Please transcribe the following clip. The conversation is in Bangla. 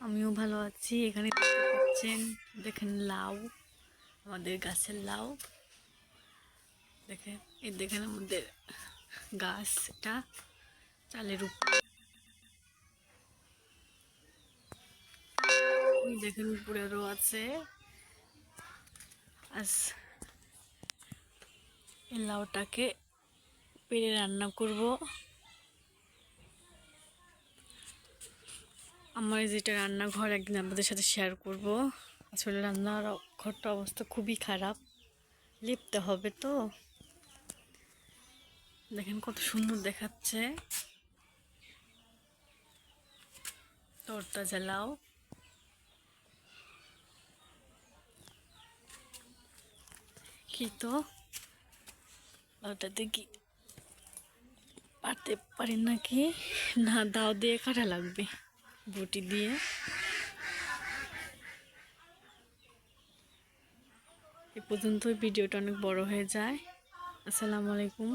আমিও ভালো আছি। এখানে দেখতে পাচ্ছেন, দেখেন লাউ, আমাদের গাছের লাউ। দেখেন এই দেখেন আমাদের গাছটা চালের উপরে, দেখেন উপরে আরো আছে। আজ এই লাউটাকে পেড়ে রান্না করব। আমার যেটা রান্নাঘর একদিন আপনাদের সাথে শেয়ার করব। আসলে রান্নার ঘরটা অবস্থা খুবই খারাপ, লিপতে হবে তো। দেখেন কত সুন্দর দেখাচ্ছে তরতাজা লাউ। কি তো লাউটা দেখি পারতে পারেন নাকি, না দাও দিয়ে কাটা লাগবে, বটি দিয়ে। এ পর্যন্ত ভিডিওটা অনেক বড় হয়ে যায়। আসসালামু আলাইকুম।